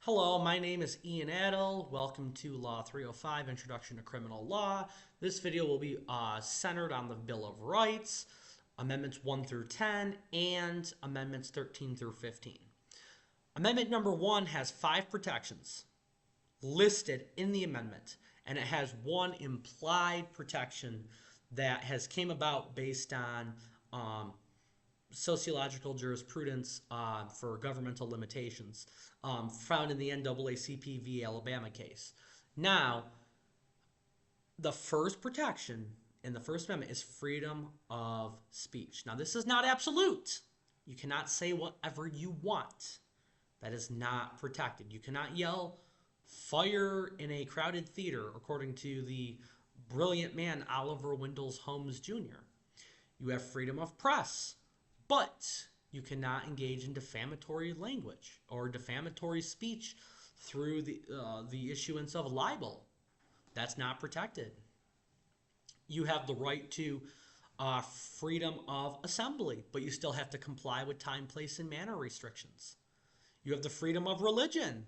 Hello, my name is Ian Attle. Welcome to Law 305, Introduction to Criminal Law. This video will be centered on the Bill of Rights, Amendments 1 through 10, and Amendments 13 through 15. Amendment number 1 has 5 protections listed in the amendment, and it has one implied protection that has came about based on sociological jurisprudence for governmental limitations found in the NAACP v. Alabama case. Now, the first protection in the First Amendment is freedom of speech. Now, this is not absolute. You cannot say whatever you want. That is not protected. You cannot yell fire in a crowded theater, according to the brilliant man Oliver Wendell Holmes Jr. You have freedom of press, but you cannot engage in defamatory language or defamatory speech through the issuance of libel. That's not protected. You have the right to freedom of assembly, but you still have to comply with time, place, and manner restrictions. You have the freedom of religion,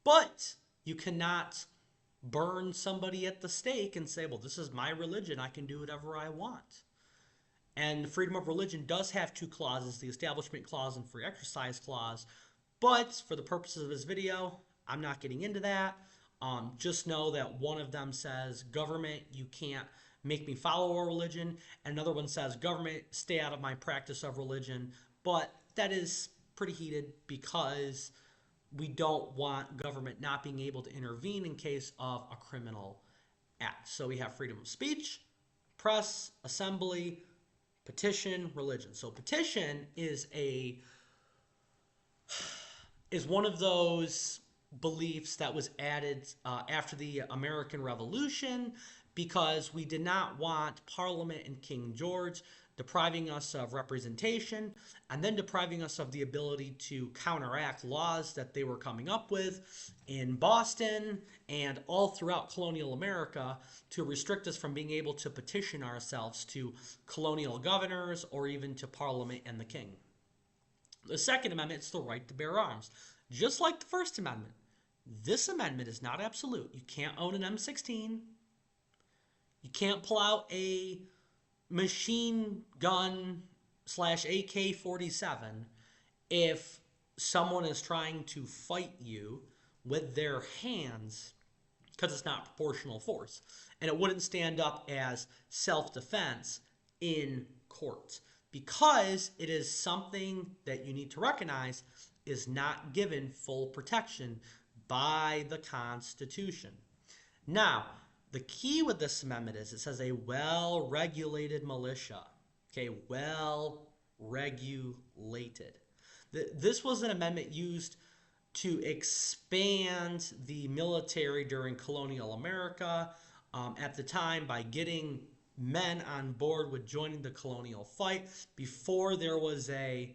but you cannot burn somebody at the stake and say, well, this is my religion, I can do whatever I want. And freedom of religion does have 2 clauses, the Establishment Clause and Free Exercise Clause. But for the purposes of this video, I'm not getting into that. Just know that one of them says, government, you can't make me follow a religion. And another one says, government, stay out of my practice of religion. But that is pretty heated because we don't want government not being able to intervene in case of a criminal act. So we have freedom of speech, press, assembly, petition, religion. So petition is one of those beliefs that was added after the American Revolution because we did not want Parliament and King George depriving us of representation and then depriving us of the ability to counteract laws that they were coming up with in Boston and all throughout colonial America to restrict us from being able to petition ourselves to colonial governors or even to Parliament and the King. The Second Amendment is the right to bear arms. Just like the First Amendment, this amendment is not absolute. You can't own an M16. You can't pull out a machine gun / AK-47 if someone is trying to fight you with their hands because it's not proportional force. And it wouldn't stand up as self-defense in court because it is something that you need to recognize is not given full protection by the Constitution. Now, the key with this amendment is it says a well-regulated militia. Okay, well-regulated. This was an amendment used to expand the military during colonial America at the time by getting men on board with joining the colonial fight before there was a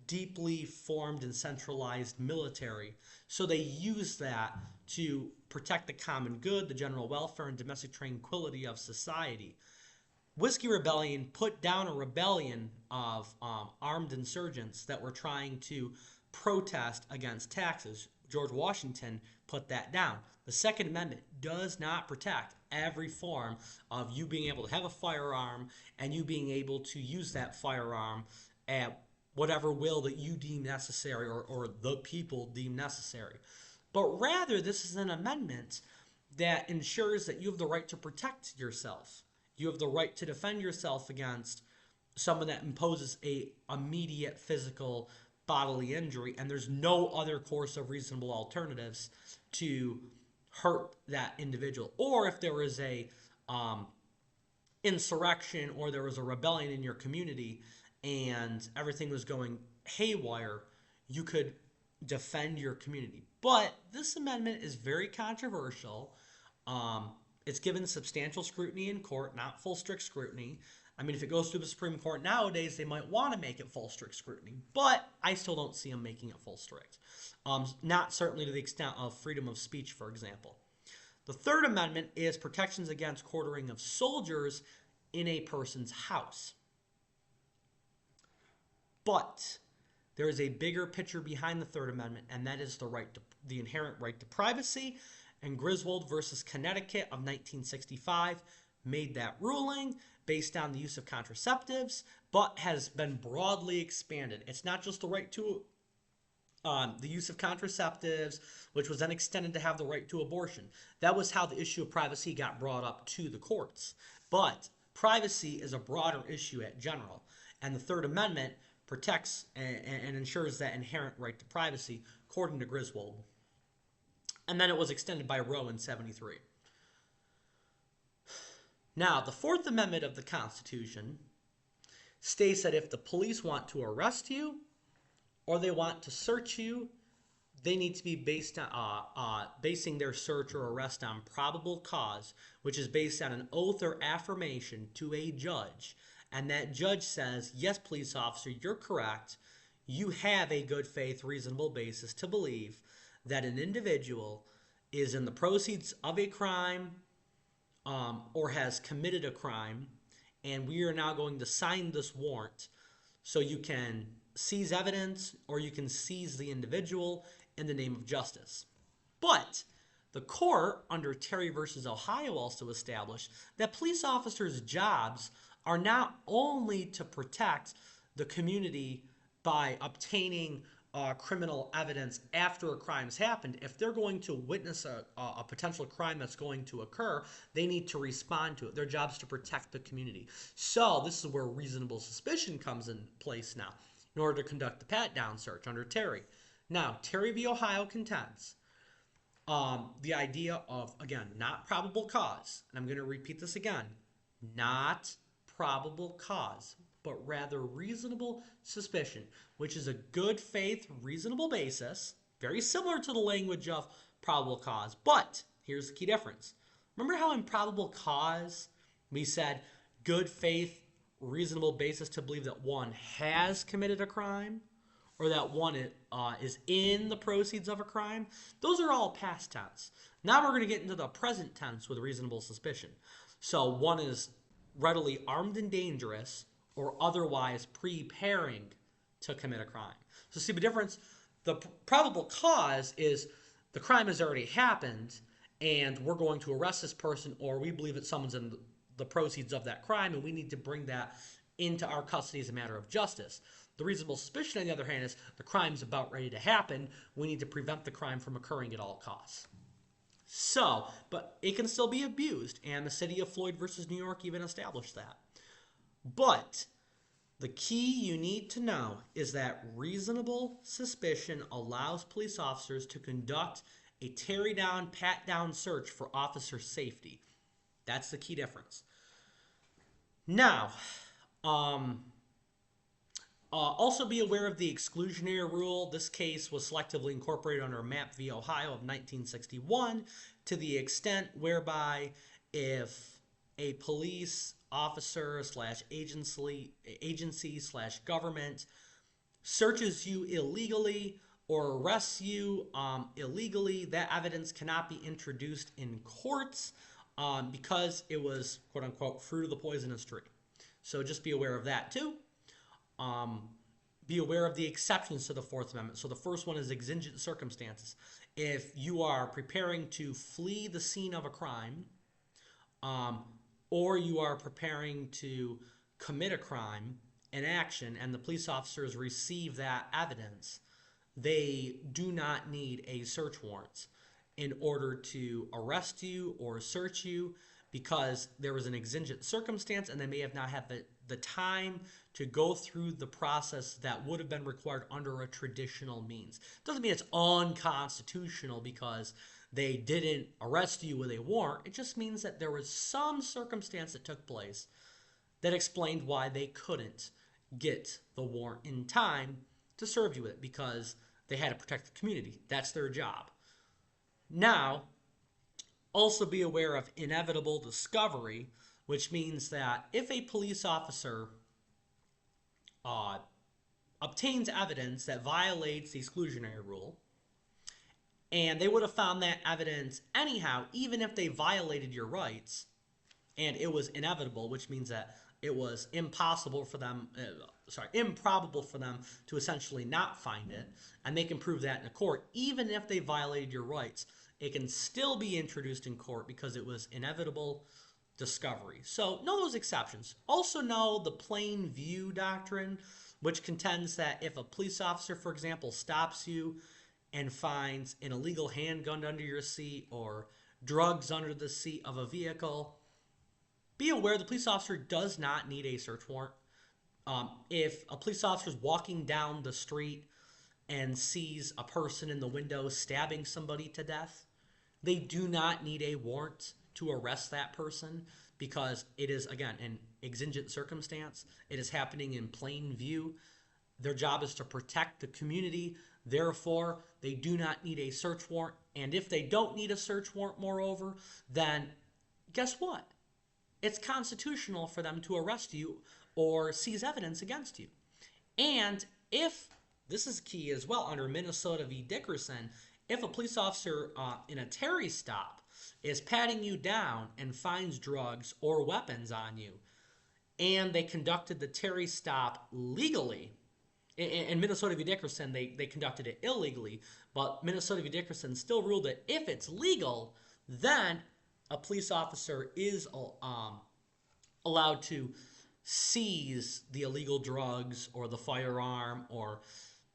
deeply formed and centralized military. So they used that to protect the common good, the general welfare, and domestic tranquility of society. Whiskey Rebellion put down a rebellion of armed insurgents that were trying to protest against taxes. George Washington put that down. The Second Amendment does not protect every form of you being able to have a firearm and you being able to use that firearm at whatever will that you deem necessary or the people deem necessary. But rather, this is an amendment that ensures that you have the right to protect yourself. You have the right to defend yourself against someone that imposes a immediate physical bodily injury, and there's no other course of reasonable alternatives to hurt that individual. Or if there was a insurrection or there was a rebellion in your community and everything was going haywire, you could defend your community. But this amendment is very controversial. It's given substantial scrutiny in court, not full strict scrutiny. I mean, if it goes to the Supreme Court nowadays, they might want to make it full strict scrutiny, but I still don't see them making it full strict. Not certainly to the extent of freedom of speech, for example. The Third Amendment is protections against quartering of soldiers in a person's house. But there is a bigger picture behind the Third Amendment, and that is the inherent right to privacy. And Griswold versus Connecticut of 1965 made that ruling based on the use of contraceptives, but has been broadly expanded. It's not just the right to the use of contraceptives, which was then extended to have the right to abortion. That was how the issue of privacy got brought up to the courts. But privacy is a broader issue at general, and the Third Amendment protects and ensures that inherent right to privacy, according to Griswold. And then it was extended by Roe in 73. Now, the Fourth Amendment of the Constitution states that if the police want to arrest you or they want to search you, they need to be basing their search or arrest on probable cause, which is based on an oath or affirmation to a judge. And that judge says, yes, police officer, you're correct. You have a good faith, reasonable basis to believe that an individual is in the proceeds of a crime or has committed a crime, and we are now going to sign this warrant so you can seize evidence or you can seize the individual in the name of justice. But the court, under Terry versus Ohio, also established that police officers' jobs are not only to protect the community by obtaining criminal evidence after a crime's happened. If they're going to witness a potential crime that's going to occur, they need to respond to it. Their job is to protect the community. So this is where reasonable suspicion comes in place now in order to conduct the pat-down search under Terry. Now, Terry v. Ohio contends the idea of, again, not probable cause. And I'm going to repeat this again. Not probable cause, but rather reasonable suspicion, which is a good faith, reasonable basis, very similar to the language of probable cause. But here's the key difference. Remember how in probable cause we said good faith, reasonable basis to believe that one has committed a crime or that one is in the proceeds of a crime? Those are all past tense. Now we're going to get into the present tense with reasonable suspicion. So one is readily armed and dangerous or otherwise preparing to commit a crime. So see the difference? The probable cause is the crime has already happened and we're going to arrest this person, or we believe that someone's in the proceeds of that crime and we need to bring that into our custody as a matter of justice. The reasonable suspicion, on the other hand, is the crime's about ready to happen. We need to prevent the crime from occurring at all costs. So, but it can still be abused, and the city of Floyd versus New York even established that. But the key you need to know is that reasonable suspicion allows police officers to conduct a tear-down, pat-down search for officer safety. That's the key difference. Now, also be aware of the exclusionary rule. This case was selectively incorporated under Mapp v. Ohio of 1961 to the extent whereby if a police officer slash agency slash government searches you illegally or arrests you illegally, that evidence cannot be introduced in courts because it was, quote unquote, fruit of the poisonous tree. So just be aware of that too. Be aware of the exceptions to the Fourth Amendment. So the first one is exigent circumstances. If you are preparing to flee the scene of a crime, or you are preparing to commit a crime in action, and the police officers receive that evidence, they do not need a search warrant in order to arrest you or search you, because there was an exigent circumstance and they may have not had the time to go through the process that would have been required under a traditional means. Doesn't mean it's unconstitutional because they didn't arrest you with a warrant. It just means that there was some circumstance that took place that explained why they couldn't get the warrant in time to serve you with it, because they had to protect the community. That's their job. Now, also be aware of inevitable discovery, which means that if a police officer obtains evidence that violates the exclusionary rule, and they would have found that evidence anyhow, even if they violated your rights, and it was inevitable, which means that it was improbable for them to essentially not find it, and they can prove that in a court, even if they violated your rights, it can still be introduced in court because it was inevitable discovery. So know those exceptions. Also know the plain view doctrine, which contends that if a police officer, for example, stops you and finds an illegal handgun under your seat or drugs under the seat of a vehicle, be aware the police officer does not need a search warrant. If a police officer is walking down the street and sees a person in the window stabbing somebody to death, they do not need a warrant to arrest that person because it is, again, an exigent circumstance. It is happening in plain view. Their job is to protect the community. Therefore, they do not need a search warrant. And if they don't need a search warrant, moreover, then guess what? It's constitutional for them to arrest you or seize evidence against you. And if, this is key as well, under Minnesota v. Dickerson, if a police officer in a Terry stop is patting you down and finds drugs or weapons on you, and they conducted the Terry stop legally, in Minnesota v. Dickerson, they conducted it illegally, but Minnesota v. Dickerson still ruled that if it's legal, then a police officer is allowed to seize the illegal drugs or the firearm or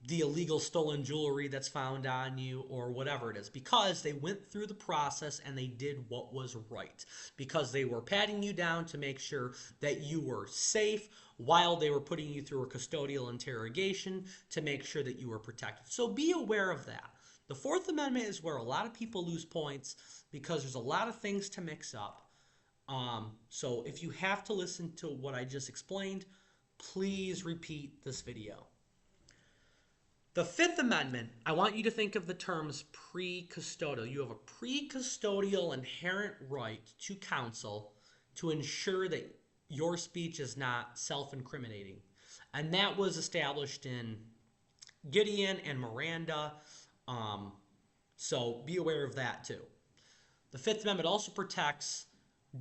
the illegal stolen jewelry that's found on you or whatever it is, because they went through the process and they did what was right, because they were patting you down to make sure that you were safe while they were putting you through a custodial interrogation to make sure that you were protected. So be aware of that. The Fourth Amendment is where a lot of people lose points because there's a lot of things to mix up. So if you have to listen to what I just explained, please repeat this video. The Fifth Amendment, I want you to think of the terms pre-custodial. You have a pre-custodial inherent right to counsel to ensure that your speech is not self-incriminating. And that was established in Gideon and Miranda. So be aware of that too. The Fifth Amendment also protects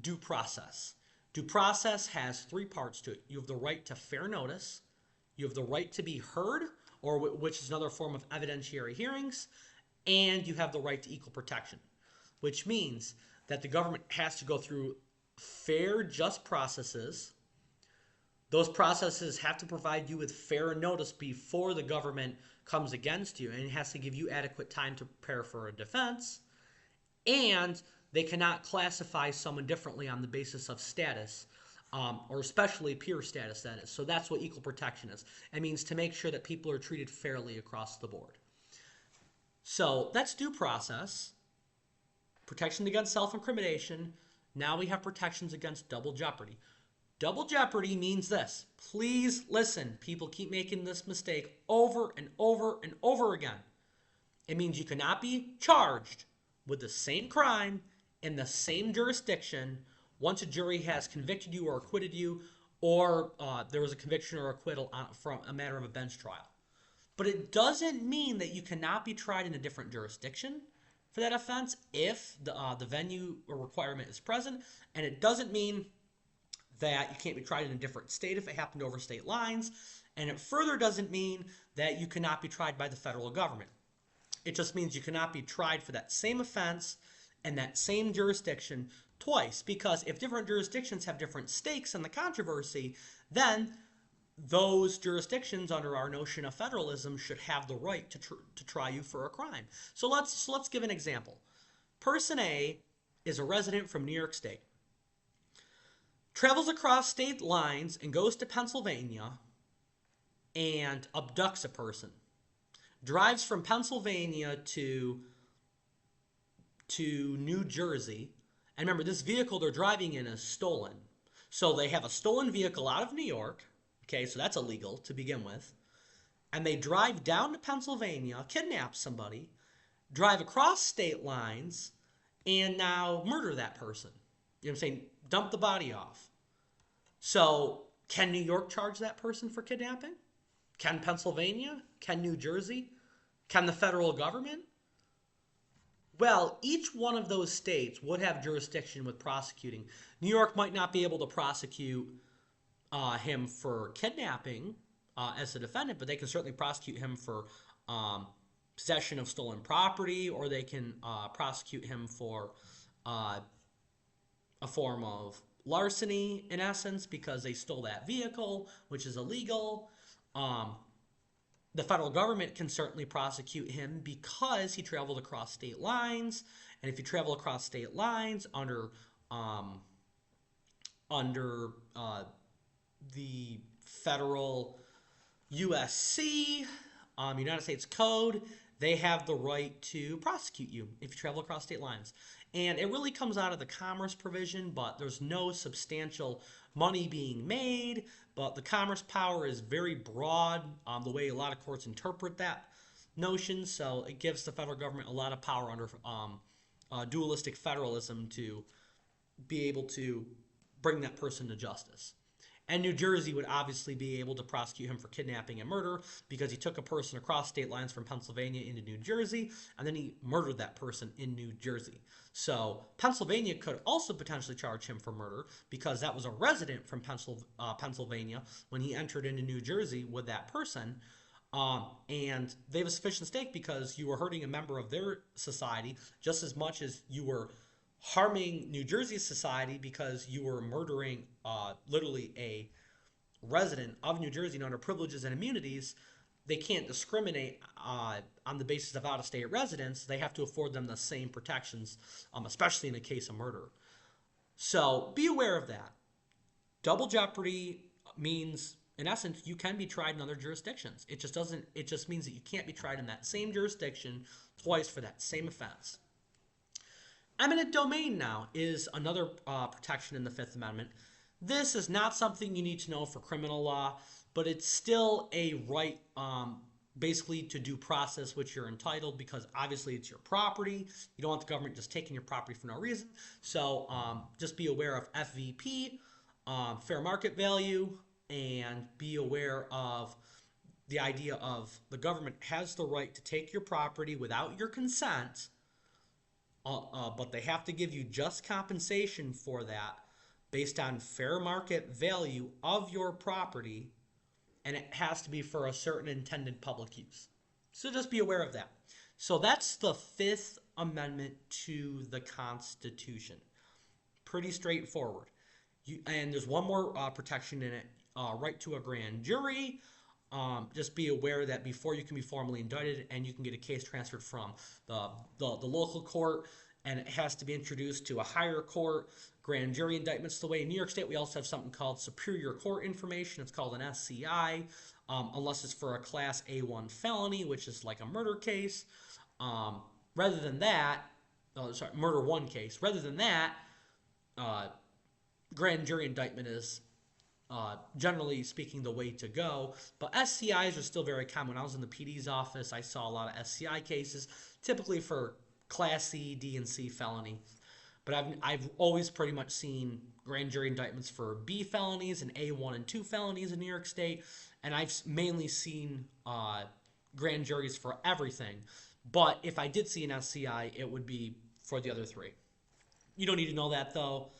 due process. Due process has three parts to it. You have the right to fair notice. You have the right to be heard, or which is another form of evidentiary hearings, and you have the right to equal protection, which means that the government has to go through fair, just processes. Those processes have to provide you with fair notice before the government comes against you, and it has to give you adequate time to prepare for a defense, and they cannot classify someone differently on the basis of status, or especially peer status, that is. So that's what equal protection is. It means to make sure that people are treated fairly across the board. So that's due process, protection against self-incrimination. Now we have protections against double jeopardy. Double jeopardy means this. Please listen. People keep making this mistake over and over and over again. It means you cannot be charged with the same crime in the same jurisdiction once a jury has convicted you or acquitted you, or there was a conviction or acquittal from a matter of a bench trial. But it doesn't mean that you cannot be tried in a different jurisdiction for that offense if the venue or requirement is present, and it doesn't mean that you can't be tried in a different state if it happened over state lines, and it further doesn't mean that you cannot be tried by the federal government. It just means you cannot be tried for that same offense in that same jurisdiction twice, because if different jurisdictions have different stakes in the controversy, then those jurisdictions under our notion of federalism should have the right to try you for a crime. So let's give an example. Person A is a resident from New York State, travels across state lines and goes to Pennsylvania and abducts a person, drives from Pennsylvania to New Jersey. And remember, this vehicle they're driving in is stolen. So they have a stolen vehicle out of New York. Okay, so that's illegal to begin with. And they drive down to Pennsylvania, kidnap somebody, drive across state lines, and now murder that person. You know what I'm saying? Dump the body off. So can New York charge that person for kidnapping? Can Pennsylvania? Can New Jersey? Can the federal government? Well, each one of those states would have jurisdiction with prosecuting. New York might not be able to prosecute him for kidnapping as a defendant, but they can certainly prosecute him for possession of stolen property, or they can prosecute him for uh, a form of larceny, in essence, because they stole that vehicle, which is illegal. Um, the federal government can certainly prosecute him because he traveled across state lines, and if you travel across state lines um, under the federal USC, United States Code, they have the right to prosecute you if you travel across state lines. And it really comes out of the commerce provision, but there's no substantial money being made. But the commerce power is very broad, the way a lot of courts interpret that notion. So it gives the federal government a lot of power under dualistic federalism to be able to bring that person to justice. And New Jersey would obviously be able to prosecute him for kidnapping and murder because he took a person across state lines from Pennsylvania into New Jersey, and then he murdered that person in New Jersey. So Pennsylvania could also potentially charge him for murder because that was a resident from Pennsylvania when he entered into New Jersey with that person. And they have a sufficient stake because you were hurting a member of their society just as much as you were harming New Jersey's society because you were murdering literally a resident of New Jersey. And under privileges and immunities, they can't discriminate on the basis of out-of-state residents. They have to afford them the same protections, especially in the case of murder. So be aware of that. Double jeopardy means, in essence, you can be tried in other jurisdictions. It just means that you can't be tried in that same jurisdiction twice for that same offense. Eminent domain now is another protection in the Fifth Amendment. This is not something you need to know for criminal law, but it's still a right basically to due process which you're entitled because obviously it's your property. You don't want the government just taking your property for no reason. So just be aware of FVP, fair market value, and be aware of the idea of the government has the right to take your property without your consent, but they have to give you just compensation for that based on fair market value of your property, and it has to be for a certain intended public use. So just be aware of that. So that's the Fifth Amendment to the Constitution. Pretty straightforward. And there's one more protection in it, right to a grand jury. Just be aware that before you can be formally indicted and you can get a case transferred from the local court, and it has to be introduced to a higher court. Grand jury indictments the way in New York State we also have something called superior court information. It's called an SCI, unless it's for a class A1 felony, which is like a murder case. Rather than that, murder one case. Rather than that, grand jury indictment is generally speaking the way to go, but SCIs are still very common. When I was in the PD's office, I saw a lot of SCI cases, typically for Class C, D, and C felony. But I've always pretty much seen grand jury indictments for B felonies and A1 and 2 felonies in New York State, and I've mainly seen grand juries for everything. But if I did see an SCI, it would be for the other three. You don't need to know that, though.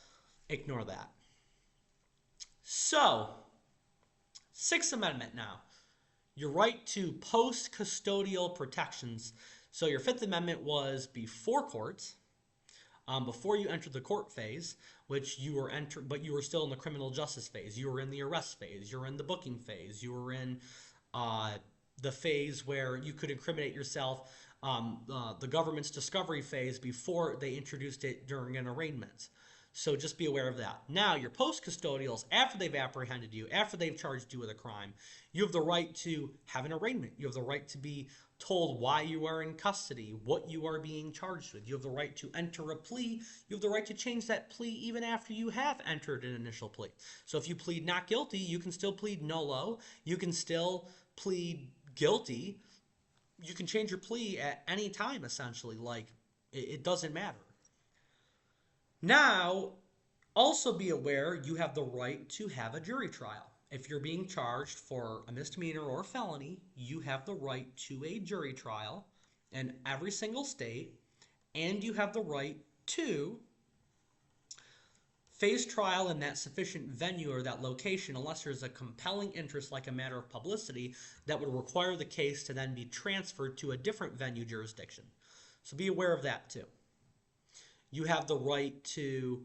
Ignore that. So, Sixth Amendment now. Your right to post-custodial protections. So your Fifth Amendment was before courts, before you entered the court phase, which you were but you were still in the criminal justice phase. You were in the arrest phase. You were in the booking phase. You were in the phase where you could incriminate yourself, the government's discovery phase before they introduced it during an arraignment. So just be aware of that. Now, your post-custodials, after they've apprehended you, after they've charged you with a crime, you have the right to have an arraignment. You have the right to be told why you are in custody, what you are being charged with. You have the right to enter a plea. You have the right to change that plea even after you have entered an initial plea. So if you plead not guilty, you can still plead nolo. You can still plead guilty. You can change your plea at any time, essentially. Like, it doesn't matter. Now, also be aware you have the right to have a jury trial. If you're being charged for a misdemeanor or a felony, you have the right to a jury trial in every single state, and you have the right to face trial in that sufficient venue or that location unless there's a compelling interest like a matter of publicity that would require the case to then be transferred to a different venue jurisdiction. So be aware of that too. You have the right to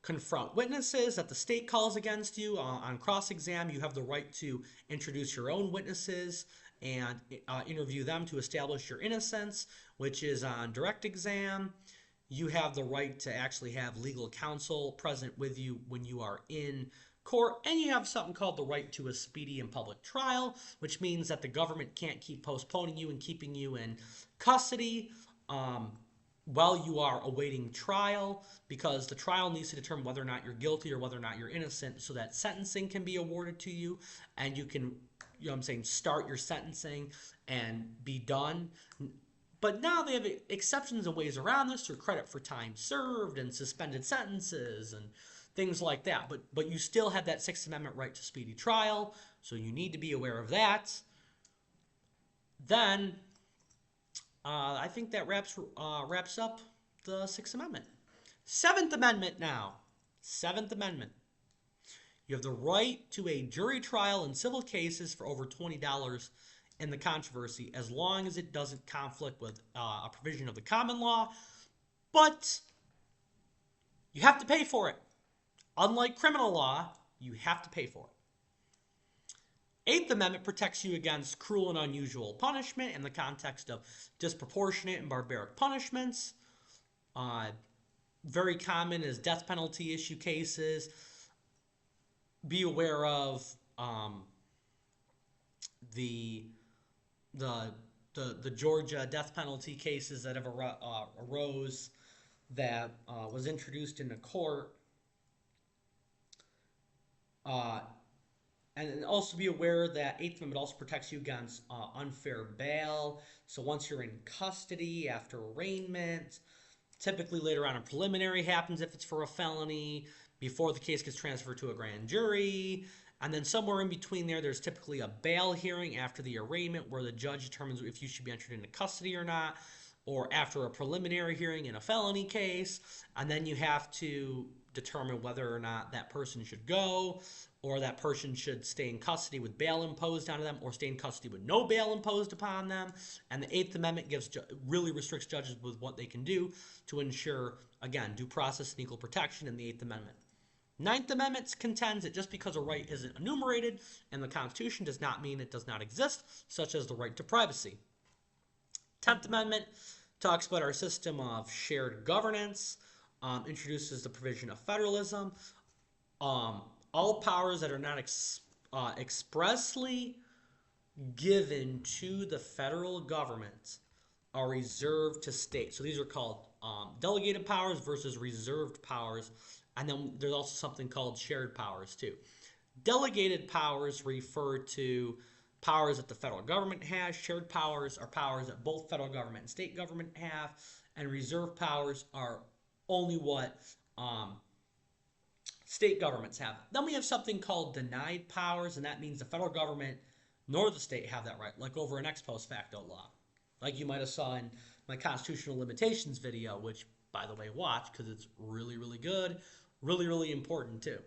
confront witnesses that the state calls against you on cross-exam. You have the right to introduce your own witnesses and interview them to establish your innocence, which is on direct exam. You have the right to actually have legal counsel present with you when you are in court, and you have something called the right to a speedy and public trial, which means that the government can't keep postponing you and keeping you in custody while you are awaiting trial, because the trial needs to determine whether or not you're guilty or whether or not you're innocent, so that sentencing can be awarded to you and you can, you know what I'm saying, start your sentencing and be done. But now they have exceptions and ways around this through credit for time served and suspended sentences and things like that. But you still have that Sixth Amendment right to speedy trial, so you need to be aware of that. Then I think that wraps up the Sixth Amendment. Seventh Amendment now. Seventh Amendment. You have the right to a jury trial in civil cases for over $20 in the controversy, as long as it doesn't conflict with a provision of the common law. But you have to pay for it. Unlike criminal law, you have to pay for it. Eighth Amendment protects you against cruel and unusual punishment in the context of disproportionate and barbaric punishments. Very common is death penalty issue cases. Be aware of the Georgia death penalty cases that have arose that was introduced into court. And also be aware that Eighth Amendment also protects you against unfair bail. So once you're in custody after arraignment, typically later on a preliminary happens if it's for a felony, before the case gets transferred to a grand jury. And then somewhere in between there's typically a bail hearing after the arraignment where the judge determines if you should be entered into custody or not, or after a preliminary hearing in a felony case. And then you have to determine whether or not that person should go, or that person should stay in custody with bail imposed on them, or stay in custody with no bail imposed upon them. And the Eighth Amendment really restricts judges with what they can do to ensure, again, due process and equal protection in the Eighth Amendment. Ninth Amendment contends that just because a right isn't enumerated in the Constitution does not mean it does not exist, such as the right to privacy. 10th Amendment talks about our system of shared governance, introduces the provision of federalism. All powers that are not expressly given to the federal government are reserved to states. So these are called delegated powers versus reserved powers. And then there's also something called shared powers too. Delegated powers refer to powers that the federal government has. Shared powers are powers that both federal government and state government have. And reserved powers are only what state governments have. Then we have something called denied powers, and that means the federal government nor the state have that right, like over an ex post facto law. Like you might have saw in my constitutional limitations video, which, by the way, watch because it's really, really good. Really, really important too.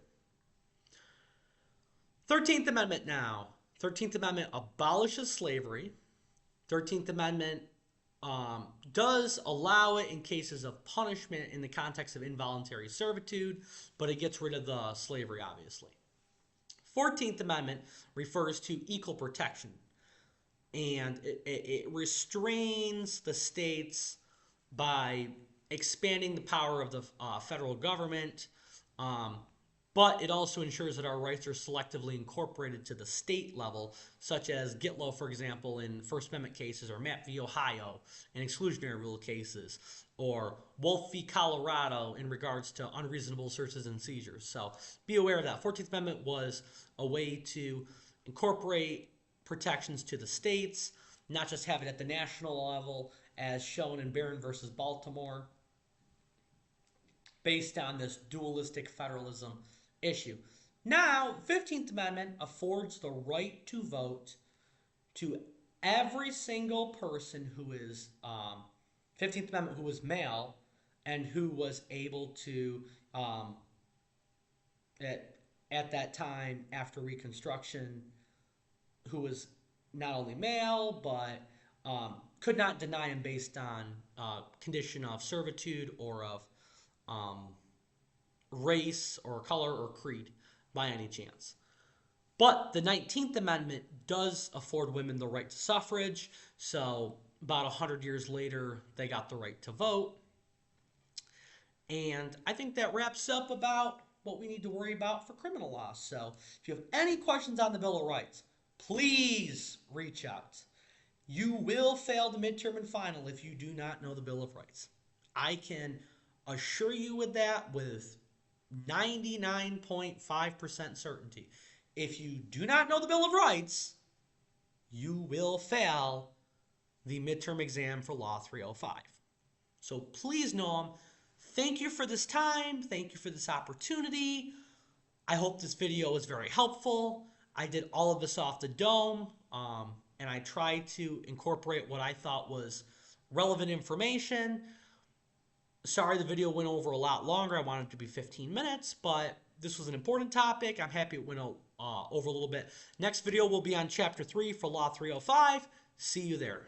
13th Amendment now. 13th Amendment abolishes slavery. 13th Amendment does allow it in cases of punishment in the context of involuntary servitude, but it gets rid of the slavery, obviously. 14th Amendment refers to equal protection, and it restrains the states by expanding the power of the federal government, but it also ensures that our rights are selectively incorporated to the state level, such as Gitlow, for example, in First Amendment cases, or Mapp v. Ohio in exclusionary rule cases, or Wolf v. Colorado in regards to unreasonable searches and seizures. So be aware of that. 14th Amendment was a way to incorporate protections to the states, not just have it at the national level, as shown in Barron versus Baltimore, based on this dualistic federalism issue. Now, 15th Amendment affords the right to vote to every single person who is 15th Amendment who was male and who was able to at, at that time after Reconstruction who was not only male, but could not deny him based on condition of servitude or of um, race or color or creed by any chance. But the 19th Amendment does afford women the right to suffrage. So about 100 years later, they got the right to vote. And I think that wraps up about what we need to worry about for criminal law. So if you have any questions on the Bill of Rights, please reach out. You will fail the midterm and final if you do not know the Bill of Rights. I can assure you with that with 99.5% certainty. If you do not know the Bill of Rights, you will fail the midterm exam for Law 305. So please know them. Thank you for this time. Thank you for this opportunity. I hope this video was very helpful. I did all of this off the dome, and I tried to incorporate what I thought was relevant information. Sorry the video went over a lot longer. I wanted it to be 15 minutes, but this was an important topic. I'm happy it went over a little bit. Next video will be on Chapter 3 for Law 305. See you there.